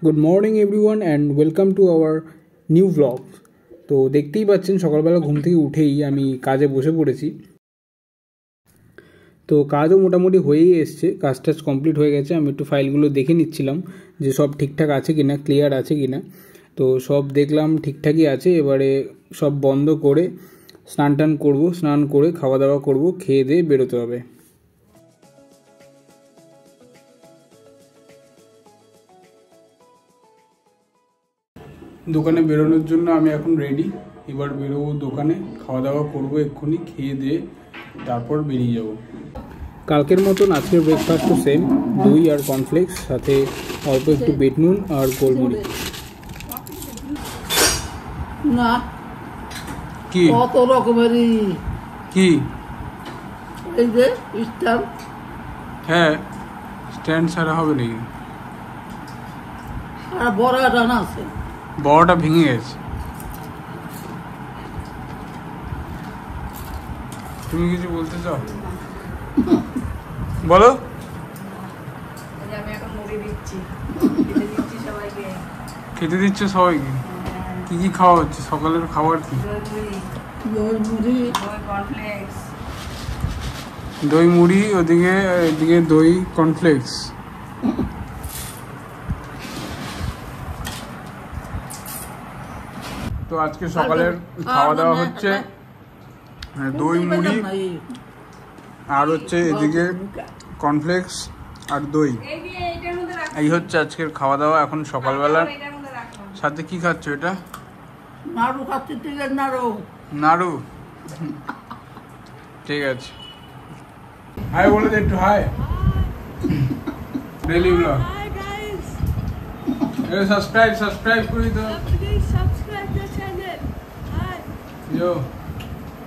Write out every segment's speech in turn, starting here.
Good morning everyone and welcome to our new blog. তো দেখতেই পাচ্ছেন সকালবেলা ঘুম থেকে উঠেই আমি কাজে বসে পড়েছি। তো কাজও মোটামুটি হয়েই এসছে, কাজ টাজ কমপ্লিট হয়ে গেছে। আমি একটু ফাইলগুলো দেখে নিচ্ছিলাম যে সব ঠিকঠাক আছে কি না, ক্লিয়ার আছে কি না। তো সব দেখলাম ঠিকঠাকই আছে। এবারে সব বন্ধ করে স্নান টান করবো, স্নান করে খাওয়া দাওয়া করবো, খেয়ে দিয়ে বেরোতে হবে। দোকানে বেরোনোর জন্য আমি এখন রেডি। এবার বেরোবো দোকানে, খাওয়া দাওয়া করবো, এক্ষুনি খেয়ে দিয়ে তারপর বেরিয়ে যাব। কালকের মতন আজকের ব্রেকফাস্টও সেম, দই আর কর্নফ্লেক্স, সাথে অল্প একটু বিট নুন আর গোলমরিচ। না কি কত রকমেরই কি এই যে স্ট্যান্ড, হ্যাঁ স্ট্যান্ড ছাড়া হবে নাকি? আর বড় একটা না আছে, বড়টা ভেঙে গেছে। তুমি কিছু বলতে চাও? বলো। আমি এখন মুড়ি দিচ্ছি, সবাইকে খেতে দিচ্ছ সবাইকে? কি কি খাওয়া হচ্ছে? সকালের খাবার কি? দই মুড়ি, কর্নফ্লেক্স। দই মুড়ি, ওদিকে এদিকে দই কর্নফ্লেক্স। তো আজকে সকালের খাওয়া দাওয়া হচ্ছে দই মুড়ি আর হচ্ছে এদিকে কর্নফ্লেক্স আর দই। এই হচ্ছে আজকের খাওয়া দাওয়া এখন সকালবেলা। সাথে কি খাচ্ছ এটা? নাড়ু খাচ্ছি, তিলের নাড়ু। নাড়ু, ঠিক আছে। হাই বলে দে একটু, hi. Daily blog. Hi guys. Subscribe করি তো। Please subscribe the channel. Hi. Yo,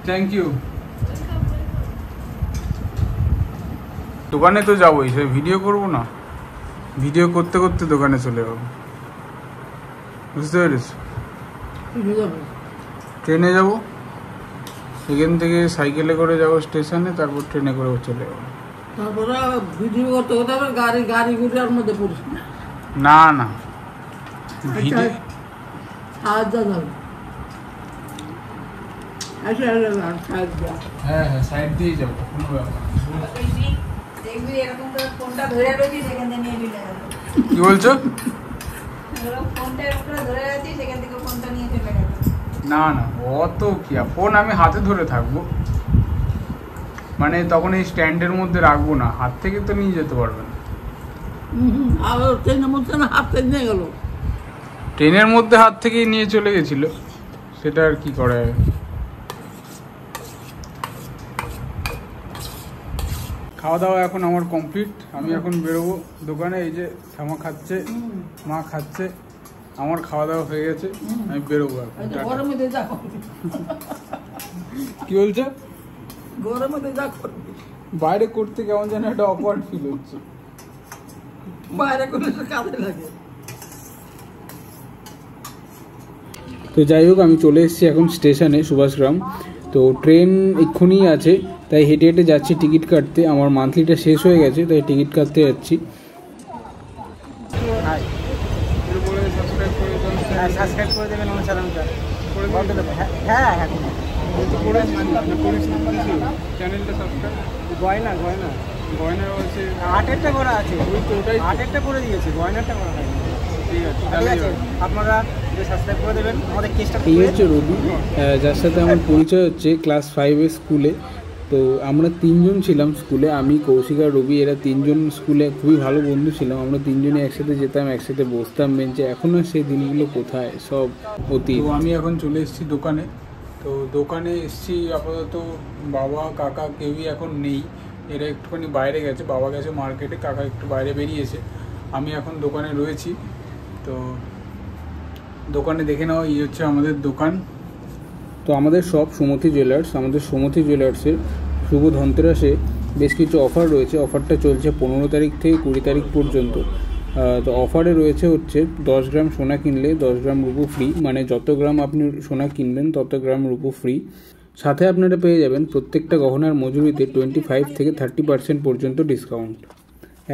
thank you. Welcome. দোকানে তো যাবোই, সে ভিডিও করবো না? ভিডিও করতে করতে দোকানে চলে যাবো, বুঝতে পেরেছ? ট্রেনে যাব, এখান থেকে সাইকেলে করে যাবো স্টেশনে, তারপর ট্রেনে করে চলে যাবো। তারপরে ভিডিও করতে করতে আবার গাড়ি গুড়িয়ার মধ্যে পড়িস না। না না, ভিডিও সাহায্য যাবে, হ্যাঁ হ্যাঁ সাইড দিয়ে যাবো, কোনো ব্যাপার। দেখবি এরকম করে ফোনটা ধরে রয়েছি, সেখান থেকে নিয়ে চলে গেল। কি বলছো? ফোনটা এরকম করে ধরে রয়েছি, সেখান থেকে ফোনটা নিয়ে চলে গেল। না না, অত কি, ফোন আমি হাতে ধরে থাকবো, মানে তখন এই স্ট্যান্ডের মধ্যে রাখবো না, হাত থেকে তো নিয়ে যেতে পারবেন। আর ট্রেনের মধ্যে না হাত থেকে নিয়ে গেল, ট্রেনের মধ্যে হাত থেকেই নিয়ে চলে গেছিল, সেটা আর কি করা যাবে। খাওয়া দাওয়া এখন আমার কমপ্লিট, আমি এখন বেরোবো দোকানে। এই যে ঠামা খাচ্ছে, মা খাচ্ছে, আমার খাওয়া দাওয়া হয়ে গেছে, আমি বেরোবো এখন। গরমে যা কি বলছো? গরমে যা করবি, বাইরে করতে কেমন যেন একটা অকওয়ার্ড ফিল হচ্ছে। বাইরে করলে কাজে লাগে। তো যাই হোক, আমি চলে এসেছি এখন স্টেশনে, সুভাষগ্রাম। তো ট্রেন এক্ষুনি আছে, তাই হেঁটে হেঁটে যাচ্ছি টিকিট কাটতে। আমার মান্থলিটা শেষ হয়ে গেছে, তাই টিকিট কাটতে যাচ্ছি। সাবস্ক্রাইব করে দেবেন আমার চ্যানেলটা। হ্যাঁ হ্যাঁ চ্যানেলটা সাবস্ক্রাইব। গয়না হচ্ছে 8-টা করা আছে, ওটাই 8-টা করে দিয়েছে, গয়নাটা করা হয়নি। ঠিক আছে, ঠিক আছে, আপনারা সাবস্ক্রাইব করে দেবেন আমাদের কেসটা। এই হচ্ছে রবি, যার সাথে আমার পরিচয় হচ্ছে ক্লাস 5-এর স্কুলে। তো আমরা 3জন ছিলাম স্কুলে, আমি, কৌশিক আর রবি। এরা 3জন স্কুলে খুবই ভালো বন্ধু ছিলাম। আমরা 3জনই একসাথে যেতাম, একসাথে বসতাম বেঞ্চে। এখন আর সেই দিনগুলো কোথায়, সব অতীত। তো আমি এখন চলে এসেছি দোকানে। তো দোকানে এসেছি, আপাতত বাবা কাকা কেউই এখন নেই, এরা একটুখানি বাইরে গেছে। বাবা গেছে মার্কেটে, কাকা একটু বাইরে বেরিয়েছে, আমি এখন দোকানে রয়েছি। তো দোকানে দেখে নাও, এই হচ্ছে আমাদের দোকান। তো আমাদের সব সুমতি জুয়েলার্স, আমাদের সুমতি জুয়েলার্সের শুভ ধনতেরাসে বেশ কিছু অফার রয়েছে। অফারটা চলছে 15 তারিখ থেকে 20 তারিখ পর্যন্ত। তো অফারে রয়েছে হচ্ছে 10 গ্রাম সোনা কিনলে 10 গ্রাম রূপো ফ্রি, মানে যত গ্রাম আপনি সোনা কিনবেন তত গ্রাম রূপো ফ্রি। সাথে আপনারা পেয়ে যাবেন প্রত্যেকটা গহনার মজুরিতে 25 থেকে 30% পর্যন্ত ডিসকাউন্ট।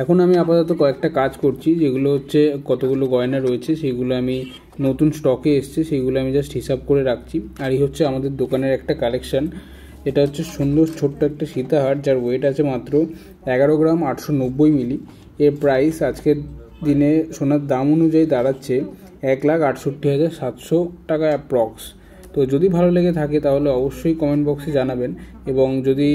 এখন আমি আপাতত কয়েকটা কাজ করছি, যেগুলো হচ্ছে কতগুলো গয়না রয়েছে সেগুলো আমি নতুন স্টকে এসছে সেগুলো আমি জাস্ট হিসাব করে রাখছি। আর এই হচ্ছে আমাদের দোকানের একটা কালেকশন। এটা হচ্ছে সুন্দর ছোট্ট একটা সীতাহার, যার ওয়েট আছে মাত্র 11 গ্রাম 890 মিলি। এর প্রাইস আজকের দিনে সোনার দাম অনুযায়ী দাঁড়াচ্ছে 1,68,700 টাকা অ্যাপ্রক্স। তো যদি ভালো লেগে থাকে তাহলে অবশ্যই কমেন্ট বক্সে জানাবেন, এবং যদি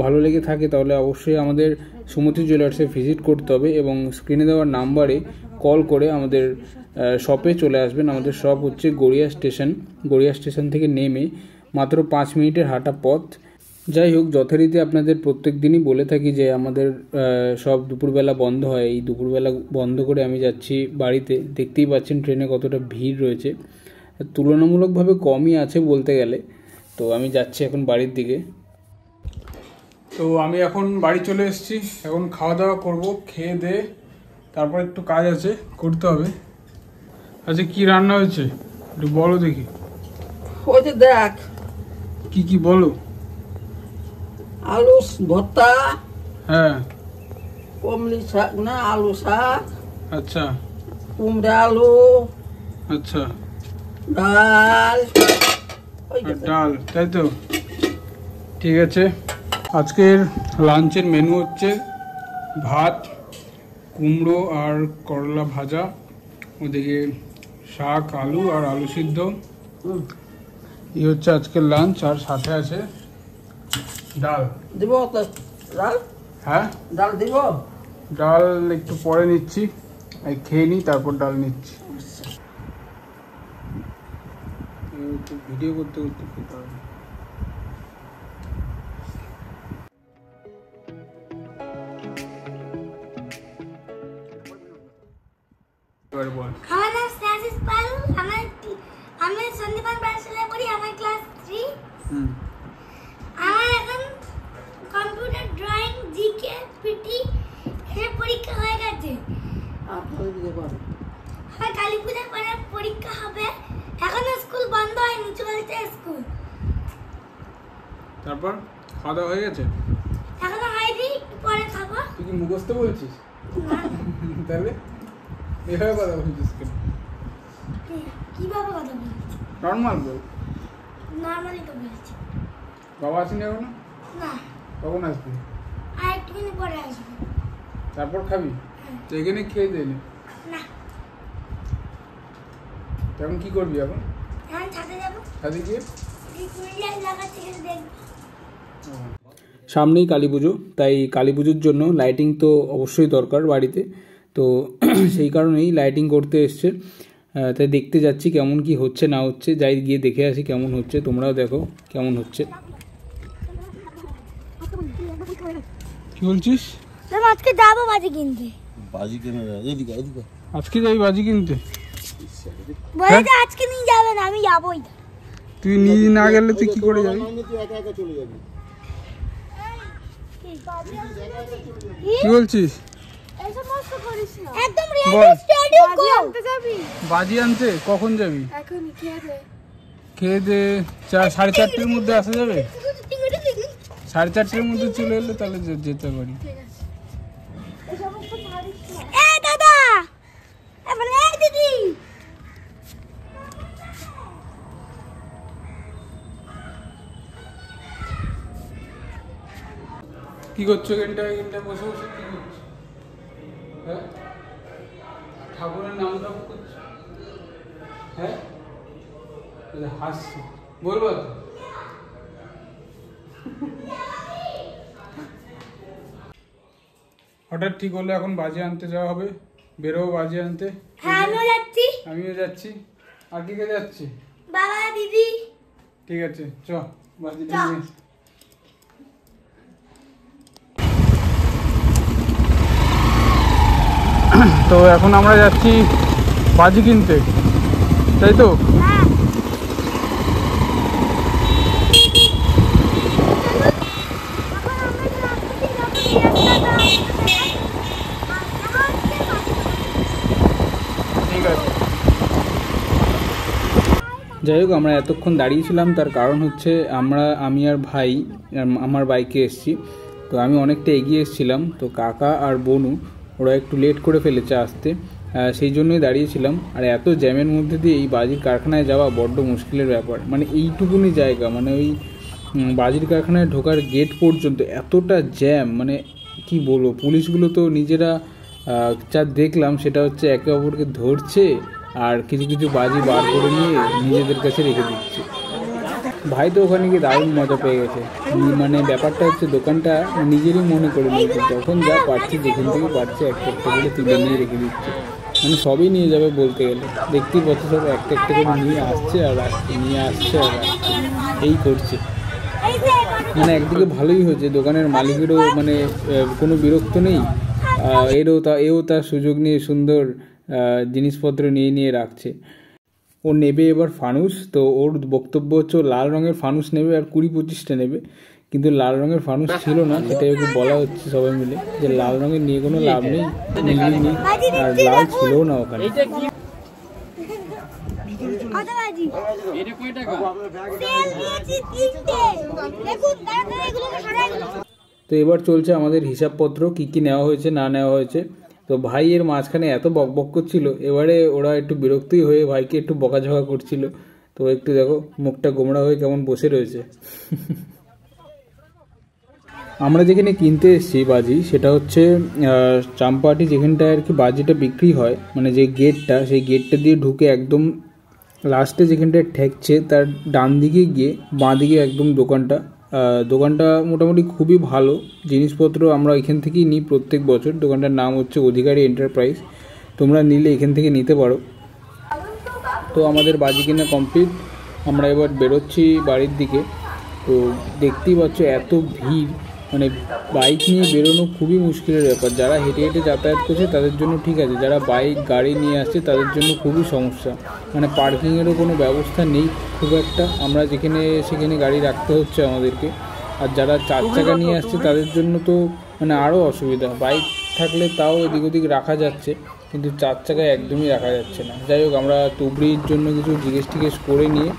ভালো লেগে থাকে তাহলে অবশ্যই আমাদের সুমতি জুয়েলার্সে ভিজিট করতে হবে এবং স্ক্রিনে দেওয়ার নাম্বারে কল করে আমাদের শপে চলে আসবেন। আমাদের শপ হচ্ছে গড়িয়া স্টেশন থেকে নেমে মাত্র 5 মিনিটের হাঁটা পথ। যাই হোক, যথারীতি আপনাদের প্রত্যেক দিনই বলে থাকি যে আমাদের সব দুপুরবেলা বন্ধ হয়। এই দুপুরবেলা বন্ধ করে আমি যাচ্ছি বাড়িতে। দেখতেই পাচ্ছেন ট্রেনে কতটা ভিড় রয়েছে, তুলনামূলকভাবে কমই আছে বলতে গেলে। তো আমি যাচ্ছি এখন বাড়ির দিকে। তো আমি এখন বাড়ি চলে এসেছি, এখন খাওয়া দাওয়া করবো, খেয়ে দে তারপর একটু কাজ আছে করতে হবে। আচ্ছা, কি রান্না হয়েছে একটু বলো দেখি। ওই যে দেখ, কি বলো। আলু ভর্তা, হ্যাঁ, কমলি শাক না আলু শাক, আচ্ছা কুমড়া আলু, আচ্ছা, ডাল, ওই যে আর ডাল, তাই তো? ঠিক আছে। আজকের লাঞ্চের মেনু হচ্ছে ভাত, কুমড়ো আর করলা ভাজা, ওদিকে শাক, আলু আর আলু সিদ্ধ। এই হচ্ছে আজকের লাঞ্চ। আর সাথে আছে ডাল। দিব তো ডাল, হ্যাঁ, ডাল দিব। ডাল একটু পরে নিচ্ছি, খেয়ে নিই তারপর ডাল নিচ্ছি। ভিডিও করতে করতে খেতে হবে। আমার নাম স্নেহাশিস পাল। আমি সন্দীপন পাঠশালায় পড়ি, আমার ক্লাস 3। আমার এখন কম্পিউটার, ড্রয়িং, জিকে, পিটি এর পরীক্ষা হয়ে গেছে। আর কালী পূজার পরে পরীক্ষা হবে। এখনো স্কুল বন্ধ হয়নি, চলছে স্কুল। তারপর খাওয়া দাওয়া হয়ে গেছে? এখনো হয়নি, পরে খাবো। তুই কি মুখস্থ বলছিস? তাহলে এভাবে কথা বলছিস কেন? কিভাবে কথা বলছি? নর্মাল বল। নর্মালি তো বলছি। বাবা আসেনি এখনো? না, কখন আসবি? আর একটুখানি পরে আসবো। তারপর খাবি? তো এখানে খেয়ে দে না, এখন কি করবি এখন? এখন ছাদে যাবো। ছাদে গিয়ে লাগাচ্ছি, দেখবো। সামনেই কালী পুজো, তাই কালী পুজোর জন্য লাইটিং তো অবশ্যই দরকার বাড়িতে। তো সেই কারণেই লাইটিং করতে এসছে, তাই দেখতে যাচ্ছি কেমন কি হচ্ছে না হচ্ছে। যাই গিয়ে দেখে আসি কেমন হচ্ছে, তোমরাও দেখো কেমন হচ্ছে। কি বলছিস? আজকে যাবো বাজি কিনতে। আজকে যাবি বাজি কিনতে? বলে যে আজকে নিয়ে যাবে না, আমি যাবোই। তুই নিয়ে না গেলে তুই কি করে যাবি? কি বলছিস? একদম রিয়েলিস্টিক আনতে যাবি? বাজি আনতে কখন যাবি? এখনই খেয়ে দে 4:30টার মধ্যে আসা যাবে? 4:30টার মধ্যে চলে এলে তাহলে যেতে পারি। দাদা, দিদি, কি করছো? এখানটা বসে বসে কি করছো? হ্যাঁ, ঠাকুরের নাম জপ করছো? হ্যাঁ, হাসছি, বলবো তো? হঠাৎ ঠিক হলো এখন বাজি আনতে যাওয়া হবে, বেরোবো বাজি আনতে। হ্যাঁ আমিও যাচ্ছি। আর কে যাচ্ছি? বাবা, দিদি। ঠিক আছে, চ বাজি নিয়ে। তো এখন আমরা যাচ্ছি বাজি কিনতে, তাই তো? ঠিক আছে। যাই হোক, আমরা এতক্ষণ দাঁড়িয়েছিলাম তার কারণ হচ্ছে আমি আর ভাই আমার বাইকে এসেছি। তো আমি অনেকটা এগিয়ে এসেছিলাম, তো কাকা আর বনু ওরা একটু লেট করে ফেলেছে আসতে, সেই জন্যই দাঁড়িয়েছিলাম। আর এত জ্যামের মধ্যে দিয়ে এই বাজির কারখানায় যাওয়া বড্ড মুশকিলের ব্যাপার, মানে এইটুকুনি জায়গা, মানে ওই বাজির কারখানায় ঢোকার গেট পর্যন্ত এতটা জ্যাম, মানে কি বলবো, পুলিশগুলো তো নিজেরা যা দেখলাম সেটা হচ্ছে একে অপরকে ধরছে আর কিছু কিছু বাজি বার করে নিয়ে নিজেদের কাছে রেখে দিচ্ছে। ভাই তো ওখানে গিয়ে দারুণ মজা পেয়ে গেছে, মানে ব্যাপারটা হচ্ছে দোকানটা নিজেরই মনে করে নিয়েছে, যখন যা পারছে যেখান থেকে পারছে একটা একটা করে তুলে নিয়ে রেখে দিচ্ছে, মানে সবই নিয়ে যাবে বলতে গেলে। দেখতেই পাচ্ছ সব একটা একটা করে নিয়ে আসছে আর আসছে, নিয়ে আসছে আর আসছে, এই করছে। মানে একদিকে ভালোই হয়েছে, দোকানের মালিকেরও মানে কোনো বিরক্ত নেই, এও তার সুযোগ নিয়ে সুন্দর জিনিসপত্র নিয়ে নিয়ে রাখছে। ও নেবে এবার ফানুস, তো ওর বক্তব্য হচ্ছে লাল রঙের ফানুস নেবে আর 20-25টা নেবে, কিন্তু লাল রঙের ফানুস ছিল না, সেটাই ওকে বলা হচ্ছে সবাই মিলে যে লাল রঙের নিয়ে কোনো লাভ নেই, নিয়ে আর লাল ছিল না ওখানে। তো এবার চলছে আমাদের হিসাবপত্র, কি কি নেওয়া হয়েছে না নেওয়া হয়েছে। তো ভাই এর মাঝখানে এত বকবক করছিল, এবারে ওরা একটু বিরক্তই হয়ে ভাইকে একটু বকাঝকা করছিল। তো একটু দেখো মুখটা গোমড়া হয়ে কেমন বসে রয়েছে। আমরা যেখানে কিনতে এসেছি বাজি, সেটা হচ্ছে চাম্পাহাটি, যেখানটায় আর কি বাজিটা বিক্রি হয়, মানে যে গেটটা, সেই গেটটা দিয়ে ঢুকে একদম লাস্টে যেখানটায় ঠেকছে তার ডান দিকে গিয়ে বাঁ দিকে একদম দোকানটা মোটামুটি খুবই ভালো জিনিসপত্র আমরা এখান থেকেই নিই প্রত্যেক বছর। দোকানটার নাম হচ্ছে অধিকারী এন্টারপ্রাইজ, তোমরা নিলে এখান থেকে নিতে পারো। তো আমাদের বাজি কেনা কমপ্লিট, আমরা এবার বেরোচ্ছি বাড়ির দিকে। তো দেখতেই পাচ্ছ এত ভিড়, মানে বাইক নিয়ে বেরোনো খুবই মুশকিলের ব্যাপার। যারা হেঁটে হেঁটে যাতায়াত করছে তাদের জন্য ঠিক আছে, যারা বাইক গাড়ি নিয়ে আসছে তাদের জন্য খুবই সমস্যা, মানে পার্কিংয়েরও কোনো ব্যবস্থা নেই খুব একটা, আমরা যেখানে সেখানে গাড়ি রাখতে হচ্ছে আমাদেরকে। আর যারা 4 চাকা নিয়ে আসছে তাদের জন্য তো মানে আরও অসুবিধা, বাইক থাকলে তাও এদিক ওদিক রাখা যাচ্ছে, কিন্তু 4 চাকায় একদমই রাখা যাচ্ছে না। যাই হোক, আমরা তুবড়ির জন্য কিছু জিজ্ঞেস করে নিয়ে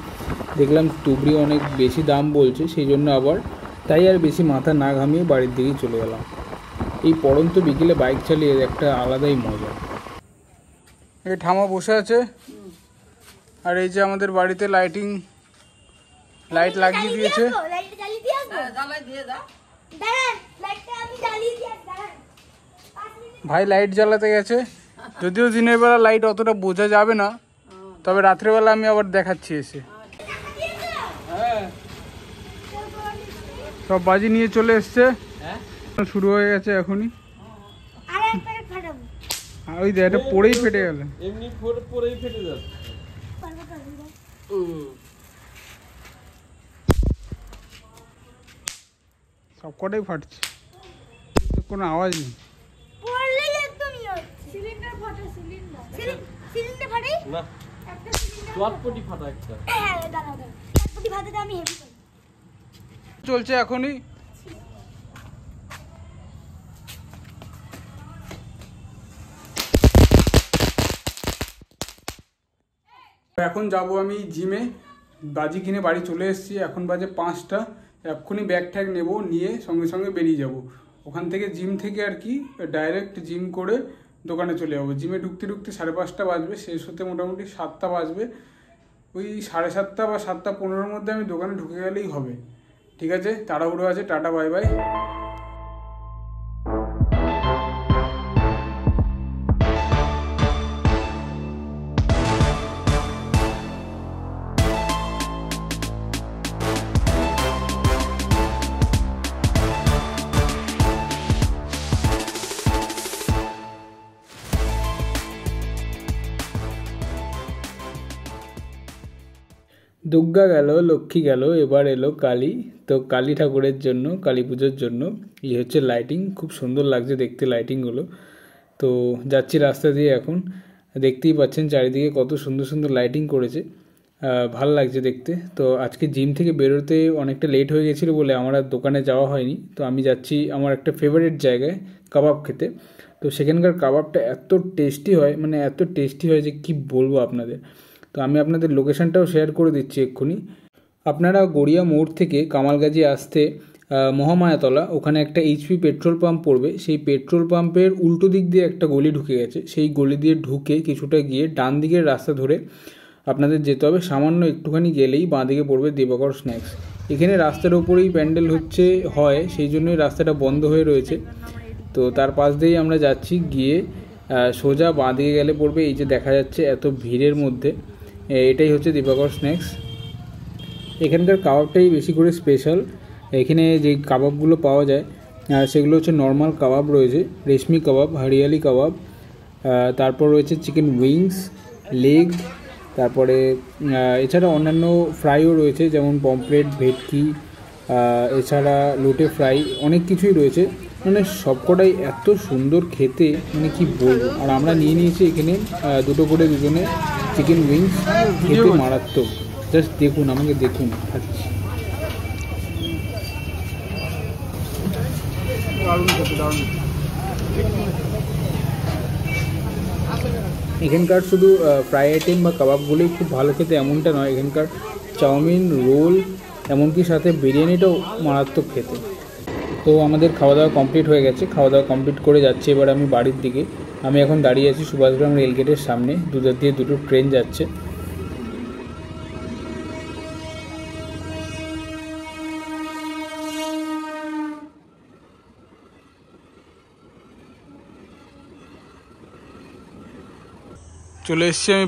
দেখলাম তুবড়ি অনেক বেশি দাম বলছে, সেই জন্য আবার তাই আর বেশি মাথা না ঘামিয়ে বাড়ির দিকেই চলে গেলাম। এই পড়ন্ত বিকেলে বাইক চালিয়ে একটা আলাদাই মজা। এই ঠামা বসে আছে, আর এই যে আমাদের বাড়িতে লাইট লাগিয়ে দিয়েছে। ভাই লাইট জ্বালাতে গেছে, যদিও দিনের বেলা লাইট অতটা বোঝা যাবে না, তবে রাত্রেবেলা আমি আবার দেখাচ্ছি এসে। সব বাজি নিয়ে চলে এসছে, শুরু হয়ে গেছে এখনই। ওই যে এটা পড়েই ফেটে গেল, এমনি পড়েই ফেটে যাচ্ছে, সব কটাই ফাটছে, কোনো আওয়াজ নেই। চলছে এখনই। এখন যাব আমি জিমে, বাজি কিনে বাড়ি চলে এসেছি, এখন বাজে 5টা। এক্ষুনি ব্যাগ ট্যাগ নেবো, নিয়ে সঙ্গে সঙ্গে বেরিয়ে যাব ওখান থেকে, জিম থেকে আর কি ডাইরেক্ট জিম করে দোকানে চলে যাবো। জিমে ঢুকতে 5:30 বাজবে, শেষ হতে মোটামুটি 7টা বাজবে। ওই 7:30 বা 7:15-র মধ্যে আমি দোকানে ঢুকে গেলেই হবে। ঠিক আছে, তাড়াহুড়ো আছে, টাটা বাই বাই। দুর্গা গেল, লক্ষ্মী গেল, এবার এলো কালী। তো কালী ঠাকুরের জন্য, কালী পুজোর জন্য এই হচ্ছে লাইটিং, খুব সুন্দর লাগছে দেখতে লাইটিংগুলো। তো যাচ্ছি রাস্তা দিয়ে, এখন দেখতেই পাচ্ছেন চারিদিকে কত সুন্দর সুন্দর লাইটিং করেছে, ভাল লাগছে দেখতে। তো আজকে জিম থেকে বেরোতে অনেকটা লেট হয়ে গেছিলো বলে আমার আর দোকানে যাওয়া হয়নি। তো আমি যাচ্ছি আমার একটা ফেভারিট জায়গায় কাবাব খেতে। তো সেখানকার কাবাবটা এত টেস্টি হয়, মানে এত টেস্টি হয় যে কি বলবো আপনাদের। তো আমি আপনাদের লোকেশানটাও শেয়ার করে দিচ্ছি এক্ষুনি। আপনারা গড়িয়া মোড় থেকে কামালগাজি আসতে মহামায়াতলা, ওখানে একটা এইচপি পেট্রোল পাম্প পড়বে। সেই পেট্রোল পাম্পের উল্টো দিক দিয়ে একটা গলি ঢুকে গেছে, সেই গলি দিয়ে ঢুকে কিছুটা গিয়ে ডান দিকের রাস্তা ধরে আপনাদের যেতে হবে। সামান্য একটুখানি গেলেই বাঁ দিকে পড়বে দিবাকর স্ন্যাক্স। এখানে রাস্তার ওপরেই প্যান্ডেল হয়, সেই জন্যই রাস্তাটা বন্ধ হয়ে রয়েছে। তো তার পাশ দিয়েই আমরা যাচ্ছি, গিয়ে সোজা বাঁ দিকে গেলে পড়বে এই যে দেখা যাচ্ছে এত ভিড়ের মধ্যে, এটাই হচ্ছে দিবাকর স্ন্যাক্স। এখানকার কাবাবটাই বেশি করে স্পেশাল। এখানে যে কাবাবগুলো পাওয়া যায় সেগুলো হচ্ছে নর্মাল কাবাব রয়েছে, রেশমি কাবাব, হরিয়ালি কাবাব, তারপর রয়েছে চিকেন উইংস, লেগ, তারপরে এছাড়া অন্যান্য ফ্রাইও রয়েছে যেমন পমফ্রেট, ভেটকি, এছাড়া লোটে ফ্রাই, অনেক কিছুই রয়েছে। মানে সবকটাই এত সুন্দর খেতে, মানে কি বলবো। আর আমরা নিয়ে নিয়েছি এখানে দুটো করে দুজনে চিকেন উইংস, খেতে মারাত্মক। জাস্ট দেখুন, আমাকে দেখুন খাচ্ছি। এখানকার শুধু ফ্রাই আইটেম বা কাবাবগুলোই খুব ভালো খেতে এমনটা নয়, এখানকার চাউমিন, রোল, এমনকি সাথে বিরিয়ানিটাও মারাত্মক খেতে। তো আমাদের খাওয়া দাওয়া কমপ্লিট হয়ে গেছে, খাওয়া দাওয়া কমপ্লিট করে যাচ্ছি এবার আমি বাড়ির দিকে। আমি এখন দাঁড়িয়ে আছি সুভাষগ্রাম রেলগেটের সামনে, দুধার দিয়ে দুটো ট্রেন যাচ্ছে। চলে এসেছি আমি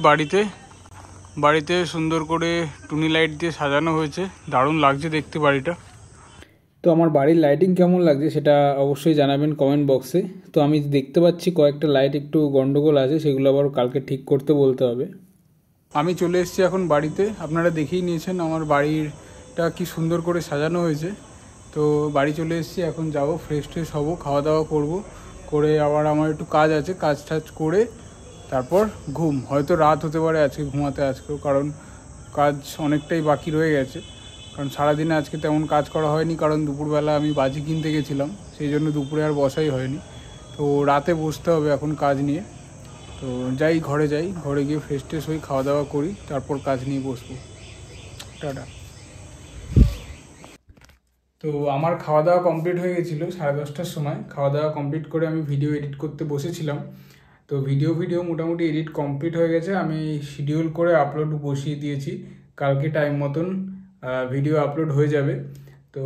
বাড়িতে সুন্দর করে টুনি লাইট দিয়ে সাজানো হয়েছে, দারুণ লাগছে দেখতে বাড়িটা। তো আমার বাড়ির লাইটিং কেমন লাগছে সেটা অবশ্যই জানাবেন কমেন্ট বক্সে। তো আমি দেখতে পাচ্ছি কয়েকটা লাইট একটু গন্ডগোল আছে, সেগুলো আবার কালকে ঠিক করতে বলতে হবে। আমি চলে এসেছি এখন বাড়িতে, আপনারা দেখেই নিয়েছেন আমার বাড়িটা কি সুন্দর করে সাজানো হয়েছে। তো বাড়ি চলে এসেছি, এখন যাব ফ্রেশ ট্রেশ হবো, খাওয়া দাওয়া করব, করে আবার আমার একটু কাজ আছে, কাজ টাজ করে তারপর ঘুম। হয়তো রাত হতে পারে আজকে ঘুমাতে আজকেও, কারণ কাজ অনেকটাই বাকি রয়ে গেছে। কারণ সারাদিনে আজকে তেমন কাজ করা হয়নি, কারণ দুপুরবেলা আমি বাজি কিনতে গেছিলাম, সেই জন্য দুপুরে আর বসাই হয়নি। তো রাতে বসতে হবে এখন কাজ নিয়ে। তো ঘরে যাই, ঘরে গিয়ে ফ্রেশ ট্রেশ হই, খাওয়া দাওয়া করি, তারপর কাজ নিয়ে বসবো। টাটা। তো আমার খাওয়া দাওয়া কমপ্লিট হয়ে গেছিলো 10:30টার সময়। খাওয়া দাওয়া কমপ্লিট করে আমি ভিডিও এডিট করতে বসেছিলাম। তো ভিডিও মোটামুটি এডিট কমপ্লিট হয়ে গেছে, আমি শিডিউল করে আপলোড বসিয়ে দিয়েছি। কালকে টাইম মতন ভিডিও আপলোড হয়ে যাবে। তো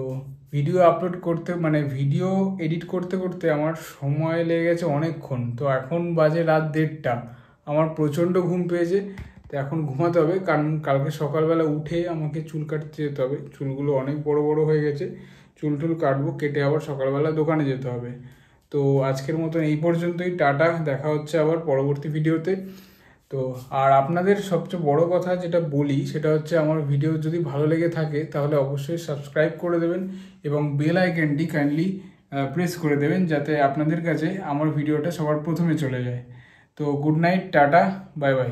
ভিডিও আপলোড করতে ভিডিও এডিট করতে করতে আমার সময় লেগে গেছে অনেকক্ষণ। তো এখন বাজে রাত 1:30, আমার প্রচণ্ড ঘুম পেয়েছে। তো এখন ঘুমাতে হবে, কারণ কালকে সকালবেলা উঠে আমাকে চুল কাটতে যেতে হবে। চুলগুলো অনেক বড় বড় হয়ে গেছে, চুল কাটবো, কেটে আবার সকালবেলা দোকানে যেতে হবে। তো আজকের মতন এই পর্যন্তই, টাটা, দেখা হচ্ছে আবার পরবর্তী ভিডিওতে। তো আর আপনাদের সবচেয়ে বড় কথা যেটা বলি সেটা হচ্ছে, আমার ভিডিও যদি ভালো লেগে থাকে তাহলে অবশ্যই সাবস্ক্রাইব করে দেবেন এবং বেল আইকনটি কাইন্ডলি প্রেস করে দেবেন, যাতে আপনাদের কাছে আমার ভিডিওটা সবার প্রথমে চলে যায়। তো good night, tata, bye bye.